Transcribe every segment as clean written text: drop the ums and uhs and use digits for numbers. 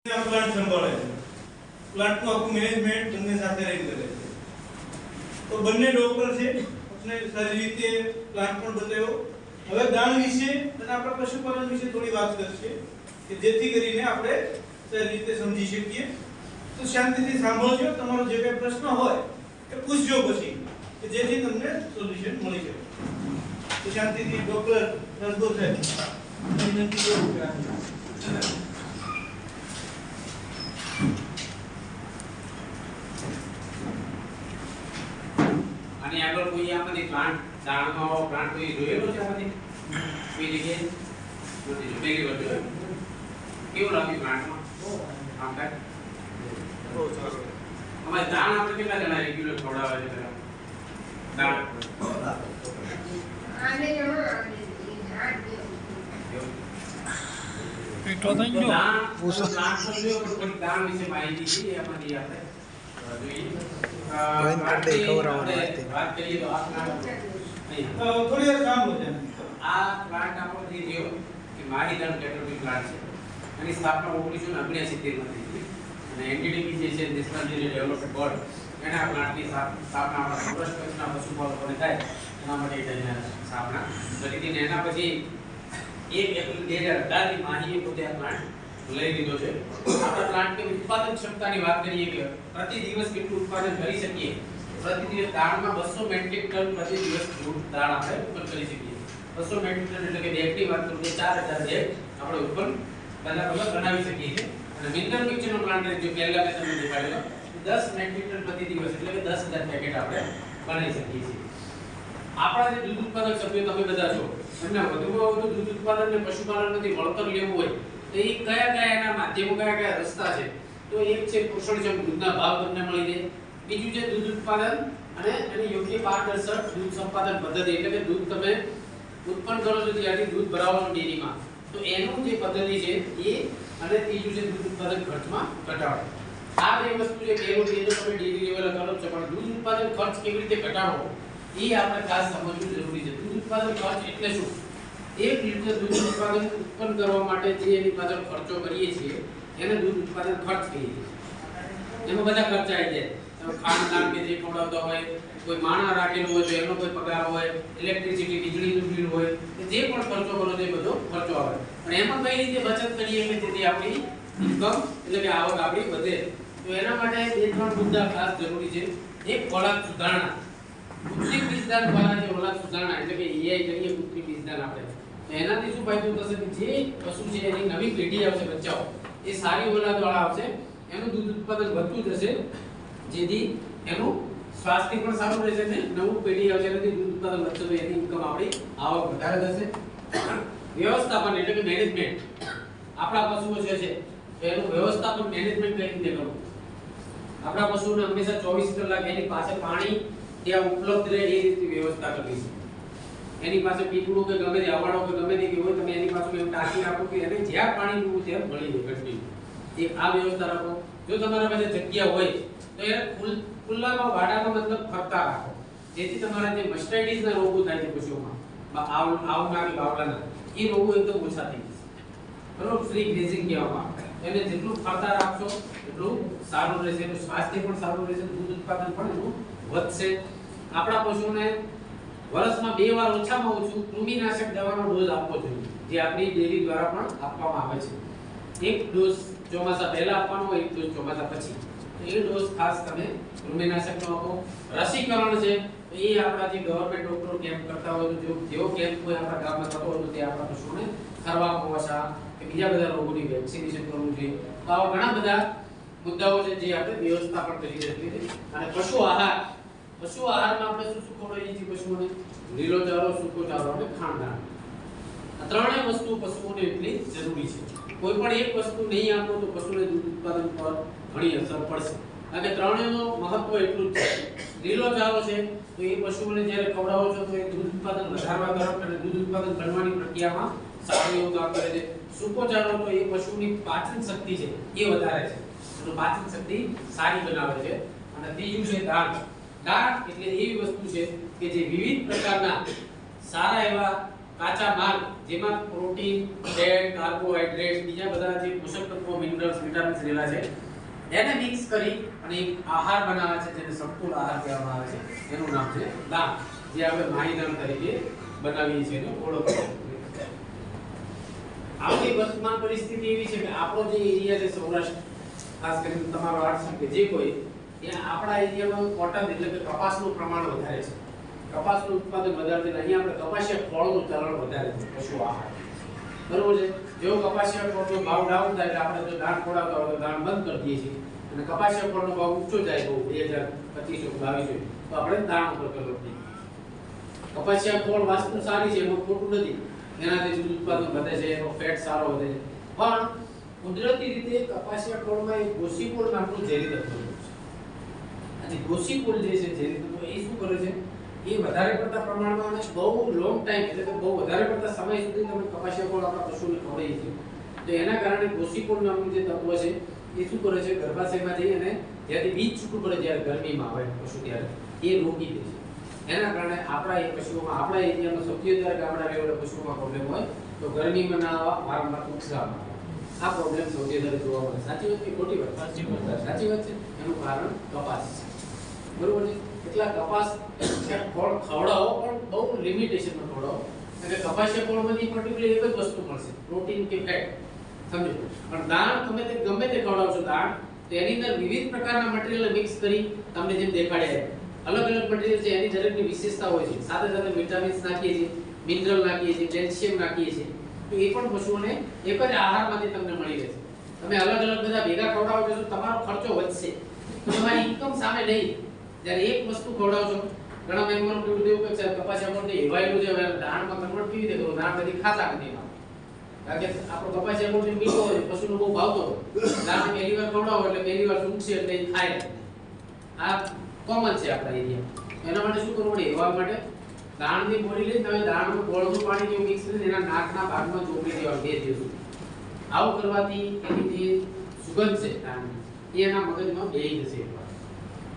Plant સંભાળે છે, પ્લાન્ટનું આખું મેનેજમેન્ટ બંને સાથે રહીને કરે છે. તો બંને ડોક્ટર છે, આપણે સારી રીતે પ્લાન્ટ પણ બતાવ્યો. હવે દાણ વિશે અને આપણા પશુપાલન વિશે થોડી વાત કરશે કે જેથી કરીને આપણે સારી રીતે સમજી શકીએ. તો શાંતિથી સાંભળજો, તમારો જે કોઈ પ્રશ્ન હોય એ પૂછજો પછી કે જેથી તમને સોલ્યુશન મળી શકે. તો શાંતિથી ડોક્ટર રસગો સાહેબ વિનંતી કરું કે અને આગળ કોઈ આમાંથી પ્લાન્ટ દાણનો પ્લાન્ટ કોઈ જોયેલો છે આમાંથી કોઈ જગ્યાએ નથી પહેલી વાર જોયો. કેવું લાગ્યું પ્લાન્ટમાં કામ કાજ? બહુ સારું. અમારે દાણ આપણે કેટલા જણા રેગ્યુલર ખવડાવે છે પેલા દાણ આને જમો આને પેટો થઈ ગયો દાણ પ્લાન્ટ તો જોયો પણ થોડી દાણ વિશે માહિતી છે એમાંથી આપણે જોઈએ. વાત કરીએ તો આ પ્લાન્ટ થોડી વાર સાંભળો છે. આ પ્લાન્ટ આપણો જે રહ્યો કે મારી દાણ કેટરપિલર પ્લાન્ટ છે. એની સ્થાપના 1979 માં થઈ હતી અને એનડીડીબી જે છે નેશનલ ડેરી ડેવલપમેન્ટ બોર્ડ એને આ પ્લાન્ટની સ્થાપના આપણા સૌરાષ્ટ્ર કચ્છના પશુપાલકોને થાય એના માટે એને સ્થાપના કરી હતી. અને એના પછી 1 એપ્રિલ 2018 થી માહીએ પોતે આ પ્લાન્ટ લઈ લીધો છે. આપણા પ્લાન્ટની ઉત્પાદન ક્ષમતાની વાત કરીએ કે પ્રતિ દિવસ કેટલું ઉત્પાદન કરી શકીએ. પ્રતિ દિવસ દાણમાં 200 મેટ્રિક ટન પ્રતિ દિવસ દાણ આપણે ઉત્પન્ન કરી શકીએ. 200 મેટ્રિક ટન એટલે કે બેગની વાત કરું તો 4000 બેગ આપણે ઉત્પન્ન બનાવી શકીએ છીએ. અને મિનરલ મિક્સરનો પ્લાન્ટ જો પહેલા મેં તમને દેખાડેલો 10 મેટ્રિક ટન પ્રતિ દિવસ એટલે કે 10000 પેકેટ આપણે બનાવી શકીએ છીએ. આપણા જે દૂધ ઉત્પાદક સભ્યો તમે બધા છો એમને વધુમાં વધુ દૂધ ઉત્પાદન અને પશુપાલનમાંથી વળતર લેવું હોય તો એ કયા એના માધ્યમો કયા રસ્તા છે? તો એક છે પોષણક્ષમ દૂધના ભાવ તમને મળી જાય. બીજું છે દૂધ ઉત્પાદન અને એની યોગ્ય પારદર્શક દૂધ સંપાદન પદ્ધતિ એટલે કે દૂધ તમે ઉત્પન્ન કરો છો ત્યારથી દૂધ ભરાવો છો ડેરીમાં તો એનું જે પદ્ધતિ છે એ અને ત્રીજું છે દૂધ ઉત્પાદન ખર્ચમાં ઘટાડો. આ બે વસ્તુ જે પહેલું છે તો તમે ડેરી લેવલે કરો છો પણ દૂધ ઉત્પાદન ખર્ચ કેવી રીતે ઘટાડવો એ આપણે ખાસ સમજવું જરૂરી છે. દૂધ ઉત્પાદન ખર્ચ એટલે શું? 1 લિટર દૂધ ઉત્પાદન ઉત્પન્ન કરવા માટે જે એની પાછળ ખર્ચો કરીએ છીએ એને દૂધ ઉત્પાદન ખર્ચ કહીએ છીએ. એમાં બધા ખર્ચ આવી જાય. ખાંડ દાણ કે જે ખવડાવતા હોય, કોઈ માણા રાખેલો હોય તો એનો કોઈ પગાર હોય, ઇલેક્ટ્રિસિટી વીજળીનું બિલ હોય, જે પણ ખર્ચો કરો તે બધો ખર્ચો આવે. અને એમાં કઈ રીતે બચત કરીએ કે જેથી આપણી ઇન્કમ એટલે કે આવક આપણી વધે. તો એના માટે 2-3 મુદ્દા ખાસ જરૂરી છે. એક ખોરાક સુધારણા. કૃત્રિમ બીજદાન દ્વારા જે ખોરાક સુધારણા એટલે કે એઆઈ કરીએ કૃત્રિમ બીજદાન આપણે તો એનાથી શું ફાયદો થશે કે જે પશુ છે એની નવી પેઢી આવશે બચ્ચાઓ એ સારી ઓલાદવાળા આવશે, એનું દૂધ ઉત્પાદન વધતું જશે જેથી એનું સ્વાસ્થ્ય પણ સારું રહેશે ને નવું પેઢી આવશે એનાથી દૂધ ઉત્પાદન વધશે તો એની ઇન્કમ આપણી આવક વધારે થશે. વ્યવસ્થાપન એટલે કે મેનેજમેન્ટ. આપણા પશુઓ છે તો એનું વ્યવસ્થાપન મેનેજમેન્ટ કઈ રીતે કરવું? આપણા પશુઓને હંમેશા 24 કલાક એની પાસે પાણી ત્યાં ઉપલબ્ધ રહે એ રીતે વ્યવસ્થા કરવી છે. એની પાસે પીપળું કે ગમે તે હવાડો કે ગમે તે હોય તમે એની પાસે એમ ટાંકી રાખો કે એને જ્યાં પાણી પીવું ત્યાં મળી જાય કન્ટિન્યુ. એક આ વ્યવસ્થા રાખો. જો તમારા પાસે જગ્યા હોય તો એને ખુલ્લામાં વાડામાં મતલબ ફરતા રાખો જેથી તમારા જે મસ્ટાઇટિસના રોગો થાય છે પશુઓમાં આવના કે બાવલાના એ રોગો એકદમ ઓછા થઈ જશે. બરોબર? ફ્રી ગ્રેઝિંગ કહેવામાં આવે. એને જેટલું ફરતા રાખશો એટલું સારું રહેશે, એનું સ્વાસ્થ્ય પણ સારું રહેશે, દૂધ ઉત્પાદન પણ એનું વધશે. આપણા પશુઓને વર્ષમાં 2 વાર ઓછામાં ઓછું કૃમિનાશક દવાનો ડોઝ આપવો જોઈએ જે આપણી ડેરી દ્વારા પણ આપવામાં આવે છે. એક ડોઝ ચોમાસા પહેલા આપવાનો હોય, એક ડોઝ ચોમાસા પછી. તો એ ડોઝ ખાસ તમે કૃમિનાશકનો આપો. રસીકરણ છે તો એ આપણા જે ગવર્નમેન્ટ ડોક્ટરો કેમ્પ કરતા હોય તો જેવો કેમ્પ કોઈ આપણા ગામમાં થતો હોય તો તે આપણા પશુઓને ખરવા મોસા કે બીજા બધા રોગોની વેક્સિનેશન કરવું જોઈએ. તો આવા ઘણા બધા મુદ્દાઓ છે જે આપણે વ્યવસ્થા પણ કરી શકીએ છીએ. અને પશુ આહારમાં આપણે શું ખવડાવીએ છીએ પશુઓને? લીલો ચારો, સૂકો ચારો અને ખાંડ દાણ. આ ત્રણેય વસ્તુ પશુઓને એટલી જરૂરી છે. કોઈ પણ એક વસ્તુ નહીં આપો તો પશુને દૂધ ઉત્પાદન પર ઘણી અસર પડશે. કારણ કે ત્રણેયનું મહત્વ એટલું જ છે. લીલો ચારો છે તો એ પશુઓને જ્યારે ખવડાવો છો તો એ દૂધ ઉત્પાદન વધારવા તરફ અને દૂધ ઉત્પાદન કરવાની પ્રક્રિયામાં સારું એવું કામ કરે છે. સૂકો ચારો તો એ પશુની પાચન શક્તિ છે એ વધારે છે, એનું પાચન શક્તિ સારી બનાવે છે. અને ત્રીજું છે દાણ. દાણ એટલે એવી વસ્તુ છે કે જે વિવિધ પ્રકારના સારા એવા કાચા માલ જેમાં પ્રોટીન, ફેટ, કાર્બોહાઈડ્રેટ, બીજા બધા જે પોષક તત્વો, મિનરલ્સ, વિટામિન્સ રહેલા છે એને મિક્સ કરી અને એક આહાર બનાવે છે જેને સંતુલિત આહાર કહેવામાં આવે છે. એનું નામ છે દાણ, જે આપણે માહીદાણ તરીકે બનાવીએ છીએ એનો ઓળખ. આપણી વર્તમાન પરિસ્થિતિ એવી છે કે આપણો જે એરિયા છે સૌરાષ્ટ્ર, ખાસ કરીને તમારો આર્ટ્સ કે જે કોઈ, ત્યાં આપણા એરિયામાં કોટન એટલે કે કપાસનું પ્રમાણ વધારે છે. કપાસનું ઉત્પાદન વધારે છે. અહીંયા આપણે કપાસિયા ફળનું ચલણ વધારે છે પશુ આહાર. બરોબર છે. જો કપાસિયા ફળનો ભાવ ડાઉન થાય એટલે આપણે જો દાણ ખવડાવતા હોય તો દાણ બંધ કરી દઈએ છીએ, અને કપાસિયા ફળનો ભાવ ઊંચો જાય બહુ 2025-22 તો આપણે દાણ ઉપર કરવો પડે. કપાસિયા ફળ વાસ્તુ સારી છે, એમાં ખોટું નથી, એનાથી દૂધ ઉત્પાદન વધે છે, એનો ફેટ સારો વધે છે. પણ કુદરતી રીતે કપાસિયા ફળમાં એક ગોસીકોલ નામનું ઝેરી તત્વ છે. અને ગોસીકોલ જે છે ઝેરી તત્વ એ શું કરે છે, એ વધારે પડતા પ્રમાણમાં અને બહુ લોંગ ટાઈમ એટલે કે બહુ વધારે પડતા સમય સુધી તમે કપાસિયા ફળ આપણા પશુને ખવડાવીએ છીએ તો એના કારણે ગોસીકોલ નામનું જે તત્વ છે એ શું કરે છે, ગર્ભાશયમાં જઈ અને જ્યાંથી બીજ છૂટું પડે જ્યારે ગરમીમાં આવે પશુ ત્યારે એ રોકી દે છે. એના કારણે આપણા એ પશુઓમાં, આપણા એરિયામાં સૌથી વધારે ગામડા લેવલે પશુઓમાં પ્રોબ્લેમ હોય તો ગરમીમાં ના આવવા, વારંવાર ઉત્સાહમાં આ પ્રોબ્લેમ સૌથી વધારે જોવા મળે. સાચી વાત કે ખોટી વાત? સાચી વાત છે. એનું કારણ કપાસ છે. બરોબર છે. એટલા કપાસ ફળ ખવડાવો પણ બહુ લિમિટેશનમાં ખવડાવો. એટલે કપાસિયા ફળમાંથી પર્ટિક્યુલર એક જ વસ્તુ મળશે, પ્રોટીન કે ફેટ, સમજો. પણ દાણ તમે તે ગમે તે ખવડાવશો દાણ, તો એની અંદર વિવિધ પ્રકારના મટીરીયલ મિક્સ કરી તમને જેમ દેખાડ્યા અલગ અલગ મટીરીયલ છે, એની દરેકની વિશેષતા હોય છે. સાથે સાથે વિટામિન્સ નાખીએ છીએ, મિનરલ નાખીએ છીએ, કેલ્શિયમ નાખીએ છીએ, તો એ પણ પશુઓને એક જ આહારમાંથી તમને મળી રહેશે. તમે અલગ અલગ બધા ભેગા ખવડાવો છો તમારો ખર્ચો વધશે, તમારી ઇન્કમ સામે નહીં. જ્યારે એક વસ્તુ ખવડાવશો, ઘણા મેમ્બરો કેવું દેવું કે સાહેબ કપાસિયા ફળ હેવાયેલું છે, દાણમાં કન્વર્ટ કેવી રીતે કરું, દાણ બધી ખાતા નથી એમાં. કારણ કે આપણો કપાસિયા ફળ મીઠો હોય, પશુનો બહુ ભાવતો હોય, દાણ પહેલી વાર ખવડાવો એટલે પહેલી વાર સૂકશે એટલે એ ખાય. આ કોમન છે આપણા એરિયા. એના માટે શું કરવું પડે, એવા માટે દાણની બોરી લઈને તમે દાણનું ગોળનું પાણી જેવું મિક્સ કરીને એના નાકના ભાગમાં ચોપડી દેવાનું 2 દિવસ સુધી. આવું કરવાથી એની જે સુગંધ છે દાણની એ એના મગજમાં બેસી જશે.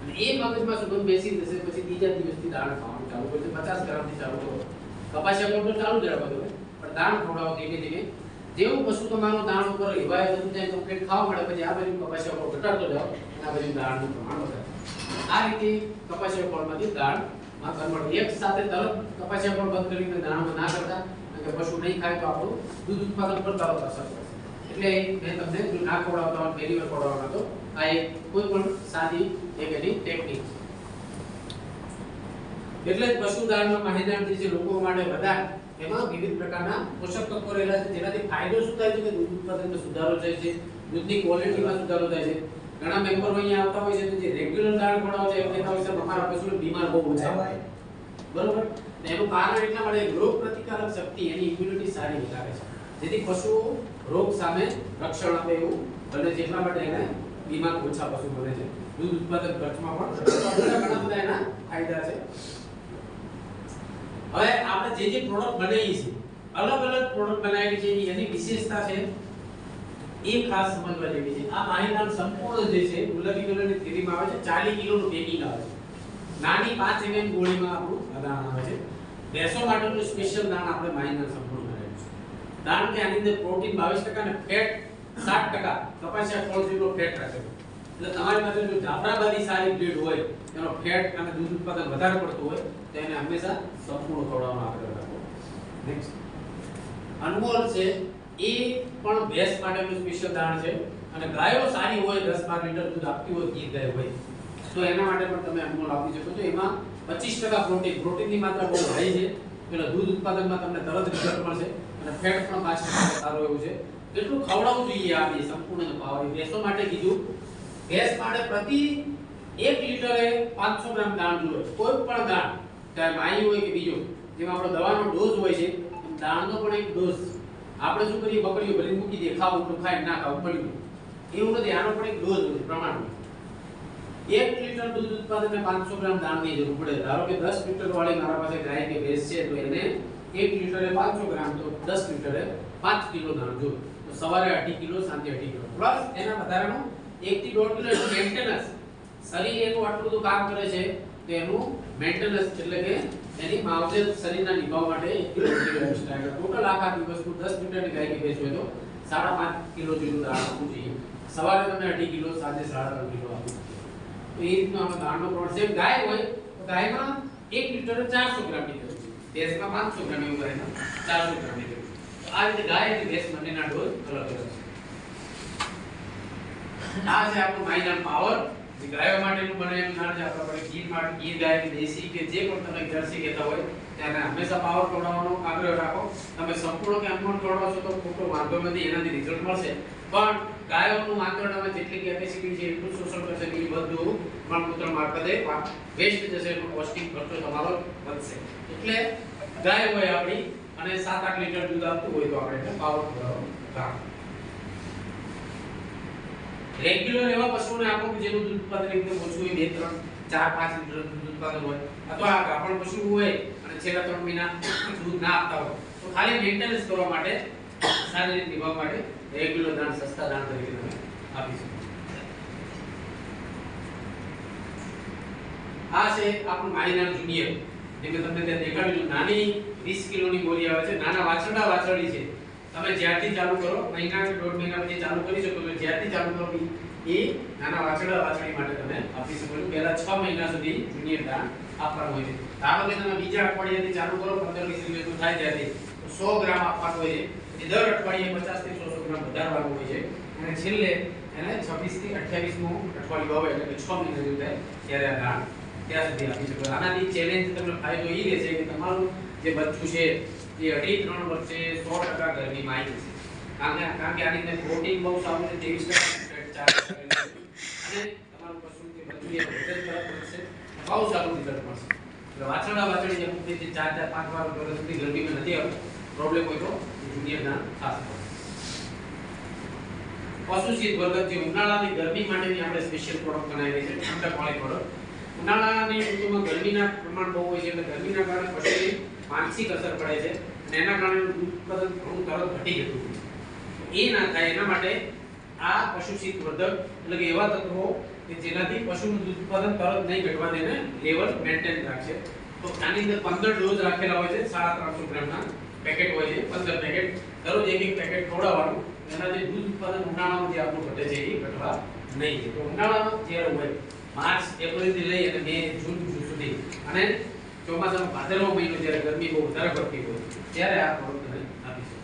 અને એ મગજમાં સુગંધ બેસી જશે પછી ત્રીજા દિવસથી દાણ ખાવાનું ચાલુ કરશે. 50 ગ્રામથી ચાલુ કરો. કપાસિયા ફળ તો ચાલુ જ રાખો તમે, પણ દાણ ખવડાવો ધીમે ધીમે. જેવું પશુ તમારું દાણ ઉપર હિવાય થતું જાય, કમ્પ્લીટ ખાવા મળે, પછી આ બાજુ કપાસિયા ફળ ઘટાડતો જાઓ અને આ બાજુ દાણનું પ્રમાણ વધારે. આ રીતે કપાસિયા ફળમાંથી દાણમાં કન્વર્ટ. એક સાથે તરત કપાસિયા ફળ બંધ કરીને દાણમાં ના કરતા, કારણ કે પશુ નહીં ખાય તો આપણું દૂધ ઉત્પાદન પર તરત અસર પડશે. એટલે મેં તમને ના ખવડાવતા હોય, પહેલી વાર ખવડાવવાનો હતો. આ એક કોઈ પણ સાદી એક એની ટેકનિક. એટલે જ પશુ દાણમાં માહીદાણ જે છે લોકો માટે બધા, એમાં વિવિધ પ્રકારના પોષક તત્વો રહેલા છે, જેનાથી ફાયદો શું થાય છે કે દૂધ ઉત્પાદનમાં સુધારો થાય છે, દૂધની ક્વોલિટીમાં સુધારો થાય છે. ઘણા મેમ્બરો અહીંયા આવતા હોય છે તો જે રેગ્યુલર દાણ ખવડાવે છે એમ કહેતા હોય છે અમારા પશુને બીમાર બહુ ઓછા હોય. બરોબર? ને એનું કારણ એટલા માટે રોગ પ્રતિકારક શક્તિ, એની ઇમ્યુનિટી સારી વધારે છે, જેથી પશુઓ રોગ સામે રક્ષણ આપે એવું બને છે. એટલા માટે એને બીમાર ઓછા પશુ બને છે. દૂધ ઉત્પાદન ખર્ચમાં પણ ઘણા બધા એના ફાયદા છે. હવે આપણે જે પ્રોડક્ટ બનાવીએ છીએ, અલગ અલગ પ્રોડક્ટ બનાવેલી છે, એની વિશેષતા છે એ ખાસ સમજવા જેવી છે. આ માહીદાણ સંપૂર્ણ જે છે ગુલાબી કલરની થેલીમાં આવે છે, 40 કિલોનું પેકિંગ આવે છે. નાની 5 ml ગોળીમાં આપણું દાણ આવે છે. ભેંસો માટેનું સ્પેશિયલ દાણ આપણે માહીદાણ સંપૂર્ણ બનાવ્યું છે. દાણ કે આની અંદર પ્રોટીન 22% અને ફેટ 7%, કપાસિયા ફળ જેટલો ફેટ રાખેલો. એટલે તમારી પાસે જો જાફરાબાદી સારી બ્રીડ હોય, એનો ફેટ અને દૂધ ઉત્પાદન વધારે પડતું હોય તો એને હંમેશા સંપૂર્ણ ખવડાવવાનો આગ્રહ રાખો. નેક્સ્ટ અનમોલ છે, એ પણ ભેંસ માટેનું સ્પેશિયલ દાણ છે. અને ગાયો સારી હોય, 10-12 લીટર દૂધ આપતી હોય, ગીર ગાય હોય, તો એના માટે પણ તમે અનમોલ આપી શકો છો. એમાં 25% પ્રોટીન, પ્રોટીનની માત્રા બહુ હાઈ છે, એટલે દૂધ ઉત્પાદનમાં તમને તરત રિઝલ્ટ મળશે. અને ફેટ પણ 5% સારું એવું છે. એટલું ખવડાવવું જોઈએ. આ બે સંપૂર્ણ પાવર ભેંસો માટે કીધું. ભેંસ માટે પ્રતિ 1 લીટરે 500 ગ્રામ દાણ જોઈએ. કોઈ પણ દાણ, ચાહે માઈ હોય કે બીજો, જેમાં આપણો દવાનો ડોઝ હોય છે, દાણનો પણ એક ડોઝ. આપણે શું કરીએ, બકરીઓ ભરીને મૂકી દઈએ, ખાવું તો ખાય, ના ખાવું પડ્યું, એવું નથી. આનો પણ એક ડોઝ હોય, પ્રમાણ હોય. 1 લીટર દૂધ ઉત્પાદનને 500 ગ્રામ દાણની જરૂર પડે. ધારો કે 10 લીટર વાળી મારા પાસે ગાય કે ભેંસ છે, તો એને 1 લીટરે 500 ગ્રામ, તો 10 લીટરે 5 કિલો દાણ જોઈએ. તો સવારે 2.5 કિલો, સાંજે 2.5 કિલો, પ્લસ એના વધારાનો 1 થી 1.5 કિલો મેન્ટેનન્સ. શરીર એનું આટલું બધું કામ કરે છે તો એનું મેન્ટેનન્સ એટલે કે એની માવજત શરીરના નિભાવ માટે 1 કિલો લેવું છે. ટોટલ આખા દિવસનું 10 લીટરની ગાયની ભેંસ હોય તો 5.5 કિલો જેટલું દાણ આપવું જોઈએ. સવારે તમે 2.5 કિલો, સાંજે 3.5 કિલો આપવું. તો એ રીતનું આપણે દાણનો પ્રમાણ સેમ ગાય હોય તો ગાયમાં 1 લીટરે 400 ગ્રામની જરૂર છે. ભેંસમાં 500 ગ્રામ એવું ગાયમાં 400 ગ્રામની જરૂર છે. તો આ રીતે ગાય અને ભેંસ બંનેના ડોઝ અલગ અલગ છે. આ છે આપણું માઇનર પાવર જે ગાયો માટેનું બનાવેલું નાણ છે. આપણા પાસે ગીર માટે ગીર ગાય કે દેશી કે જે પણ તમે જર્સી કહેતા હોય ત્યારે હંમેશા પાવર ખવડાવવાનો આગ્રહ રાખો. તમે સંપૂર્ણ કે અમોન્ટ ખવડાવશો તો ખોટો વાંધો નથી, એનાથી રિઝલ્ટ મળશે. પણ ગાયોનું આંતરડામાં જેટલી કેપેસિટી છે એટલું શોષણ કરશે કે એ બધું મળમૂત્ર મારફતે વેસ્ટ જશે, એનો કોસ્ટિંગ ખર્ચો તમારો વધશે. એટલે ગાય હોય આપણી અને 7-8 લીટર દૂધ આપતું હોય તો આપણે એને પાવર ખવડાવવાનો રાખો. રેગ્યુલર એવા પશુઓને આપો કે જેનું દૂધ ઉત્પાદન એકદમ ઓછું હોય, 2, 3, 4, 5 લીટર દૂધ ઉત્પાદન હોય, અથવા ગાભણ પશુ હોય અને છેલ્લા 3 મહિના દૂધ ના આપતા હોય તો ખાલી મેન્ટેનન્સ કરવા માટે, સારી રીતે નિભાવવા માટે રેગ્યુલર દાણ, સસ્તા દાણ તરીકે તમે આપી શકો. આ છે આપણું માઇનર જુનિયર. જે મેં તમને ત્યાં દેખાડ્યું, નાની 20 કિલોની બોરી આવે છે. નાના વાછરડા વાછરડી છે. તમે જ્યારથી ચાલુ કરો, મહિના કે 1.5 મહિના પછી ચાલુ કરી શકો છો. જ્યારથી ચાલુ કરો એ નાના વાછરડા વાછરડી માટે તમે આપી શકો છો. પહેલા 6 મહિના સુધી જુનિયર દાણ આપવાનું હોય છે. ધારો કે તમે બીજા અઠવાડિયાથી ચાલુ કરો, 15-20 દિવસનું થાય ત્યારથી તો 100 ગ્રામ આપવાનું હોય છે. એ દર અઠવાડિયે 50 થી 100 ગ્રામ વધારવાનું હોય છે. અને છેલ્લે એને 26 થી 28મું અઠવાડિયું આવે એટલે કે 6 મહિના જેવું થાય ત્યારે આ દાણ ત્યાં સુધી આપી શકો. આનાથી ચેલેન્જ તમને ફાયદો એ રહેશે કે તમારું જે બચ્ચું છે એ 2.5-3 વર્ષે 100% ગરમીમાં આવી જશે. કારણ કે આની અંદર પ્રોટીન બહુ સારું છે, 23% ફેટ 4% અને તમારું પશુ કે બચ્ચું એ વજન તરફ વધશે, બહુ સારું રિઝલ્ટ મળશે. એટલે વાછરડા વાછરડી જે અમુક જે 4-5 વર્ષ સુધી ગરમીમાં નથી આવતો, પ્રોબ્લેમ હોય તો જુનિયર દાણ ખાસ કરો. પશુ શીત વર્ધક જે ઉનાળાની ગરમી માટેની આપણે સ્પેશિયલ પ્રોડક્ટ બનાવી છે, ઠંડક વાળી પ્રોડક્ટ. ઉનાળાની ઋતુમાં ગરમીના પ્રમાણ બહુ હોય છે એટલે ગરમીના કારણે પશુની માનસિક અસર પડે છે અને એના કારણે દૂધ ઉત્પાદન ઘણું તરત ઘટી જતું હોય છે. એ ના થાય એના માટે આ પશુ શીત વર્ધક એટલે કે એવા તત્વો કે જેનાથી પશુનું દૂધ ઉત્પાદન તરત નહીં ઘટવા દે ને લેવલ મેન્ટેન રાખશે. તો આની અંદર 15 ડોઝ રાખેલા હોય છે. 350 ગ્રામના પેકેટ હોય છે, 15 પેકેટ. દરરોજ એક પેકેટ ખવડાવવાનું. એનાથી દૂધ ઉત્પાદન ઉનાળામાં જે આપણું ઘટે છે એ ઘટવા નહીં દે. તો ઉનાળામાં જ્યારે હોય માર્ચ એપ્રિલથી લઈ અને મે જૂન સુધી અને ચોમાસાનો ભાદરવો મહિનો જ્યારે ગરમી બહુ વધારે પડતી હોય ત્યારે આ પ્રોડક્ટ તમે આપી શકો.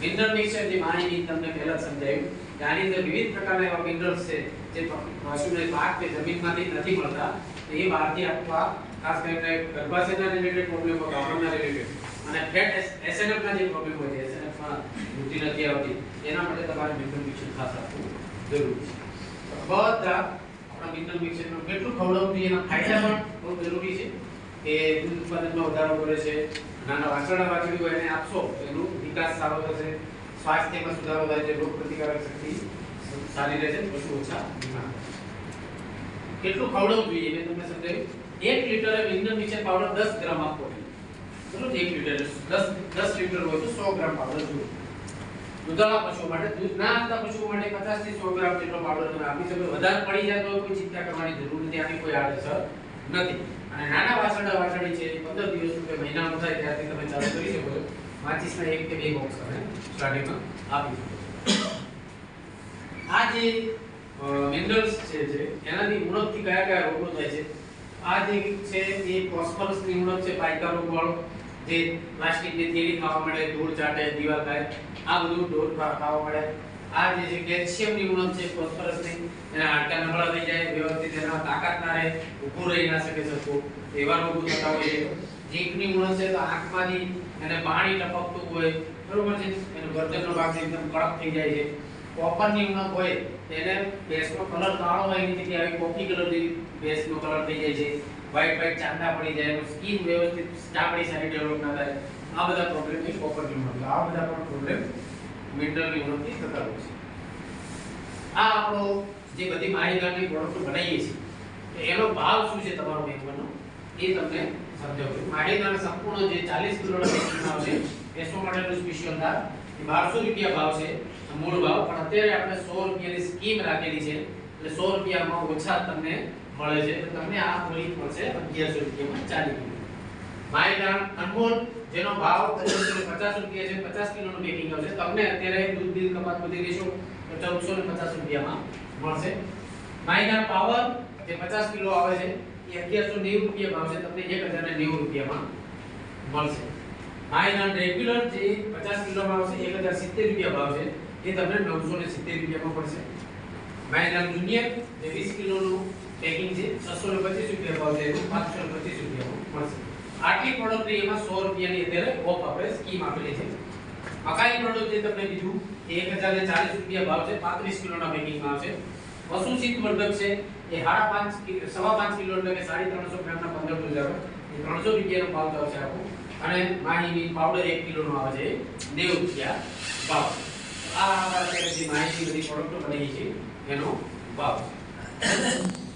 મિનરલ મિક્સર જે માહિતી તમને પહેલા સમજાવ્યું કે આની અંદર વિવિધ પ્રકારના એવા મિનરલ્સ છે જે પશુને પાક કે જમીનમાંથી નથી મળતા. તો એ બહારથી આપવા ખાસ કરીને ગર્ભાશયના રિલેટેડ પ્રોબ્લેમ હોય, ગાભણના રિલેટેડ અને ફેટ એસએનએફ ના જે પ્રોબ્લેમ હોય છે, એસએનએફ માં વૃદ્ધિ નથી આવતી, એના માટે તમારે મિનરલ મિક્સર ખાસ આપવું જરૂરી છે. બધા આપણા મિનરલ મિક્સરનું કેટલું ખવડાવવું જોઈએ એના ફાયદા પણ બહુ જરૂરી છે કે દૂધ ઉત્પાદનમાં વધારો કરે છે. નાના વાછરડા વાછરડી હોય એને આપશો એનું વિકાસ સારો થશે, સ્વાસ્થ્યમાં સુધારો થાય છે, રોગ પ્રતિકારક શક્તિ સારી રહે છે, પશુ ઓછા બીમાર. કેટલું ખવડાવવું જોઈએ મેં તમને સમજાવ્યું. 1 લીટરે મિનરલ મિક્સર પાવડર 10 ગ્રામ આપવો જોઈએ. બરોબર, 1 લીટર 10 લીટર હોય તો 100 ગ્રામ પાવડર જોઈએ. દૂધાળા પશુઓ માટે, દૂધ ના આપતા પશુઓ માટે 50 થી 100 ગ્રામ જેટલો પાવડર તમે આપી શકો. વધારે પડી જાય તો કોઈ ચિંતા કરવાની જરૂર નથી, આની કોઈ આડઅસર નથી. અને નાના વાછરડા વાછરડી છે 15 દિવસ કે મહિનાનું થાય ત્યારથી તમે ચાલુ કરી શકો છો. માચિસના 1 કે 2 બોક્સ તમે સ્ટાર્ટિંગમાં આપી શકો. આ જે મિનરલ્સ છે એનાથી ઉણપથી કયા કયા રોગો થાય છે? આ જે છે એ ફોસ્ફરસની ઉણપ છે, પાયકા રોગ વાળો, જે પ્લાસ્ટિકની થેલી ખાવા મળે, ધૂળ ચાટે, દીવાલ ખાય, આ બધું ઢોર ખાવા મળે. આ જે છે કેલ્શિયમની ઉણપ છે, ફોસ્ફરસની, એના હાડકા નબળા થઈ જાય, વ્યવસ્થિત એના તાકાત ના રહે, ઊભું રહી ના શકે સરખું, એવા રોગો થતા હોય છે. ઝીંકની ઉણપ છે તો આંખમાંથી એને પાણી ટપકતું હોય, બરોબર છે, એનો ગરદનનો ભાગ એકદમ કડક થઈ જાય છે. કોપરની ઉણપ હોય એને ભેંસનો કલર કાળો હોય એની જગ્યાએ આવી કોફી કલર જેવી ભેંસનો કલર થઈ જાય છે, વ્હાઈટ ચાંદા પડી જાય, એનો સ્કિન વ્યવસ્થિત ચામડી સારી ડેવલપ ના થાય. આ બધા પ્રોબ્લેમ છે કોપરની ઉણપ. આ બધા પણ પ્રોબ્લેમ મિનરલની ઉણપથી થતા હોય છે. આ આપણો જે બધી માહિતીની પ્રોડક્ટ બનાવીએ છીએ તો એનો ભાવ શું છે તમારો વેચવાનો એ તમને સમજાવું. માહિતીના સંપૂર્ણ જે 40 કિલોનો પેકિંગ આવશે પેસો માટેનું સ્પેશિયલ દાર એ 1200 રૂપિયા ભાવ છે મૂળ ભાવ. પણ અત્યારે આપણે 100 રૂપિયાની સ્કીમ રાખેલી છે એટલે 100 રૂપિયામાં ઓછા તમને મળે છે તો તમને આ મૂલી મળશે 1100 રૂપિયામાં 40 કિલો. માયદાન અનમોલ જેનો ભાવ 50 રૂપિયા છે, 50 કિલોનું પેકિંગ આવશે, તમને અત્યારે દૂધ બિલ કપાત બધી રેશો 1450 રૂપિયામાં મળશે. માયદાન પાવર જે 50 કિલો આવે છે એ 1190 રૂપિયા ભાવ છે, તમને 1090 રૂપિયામાં મળશે. માયદાન રેગ્યુલર જે 50 કિલોમાં આવશે 1070 રૂપિયા ભાવ છે, એ તમને 970 રૂપિયામાં પડશે. માયદાન જુનિયર જે 20 કિલોનું પેકિંગ છે 625 રૂપિયા ભાવ છે, એ 525 રૂપિયામાં મળશે. આટલી પ્રોડક્ટ એમાં 100 રૂપિયાની અત્યારે ઓફ આપણે સ્કીમ આપેલી છે. મકાઈ પ્રોડક્ટ જે તમને કીધું એ 1040 રૂપિયા ભાવ છે, 35 કિલોના પેકિંગમાં આવશે. પશુ શીત વર્ધક છે એ 5.5 કિલો એટલે કે 350 ગ્રામના 1500 આવે, એ 300 રૂપિયાનો ભાવ આવશે આખો. અને માહીની પાવડર 1 કિલોનો આવે છે 90 રૂપિયા ભાવ. આ આપણા અત્યારે જે માહિતી બધી પ્રોડક્ટો બની છે એનો ભાવ છે.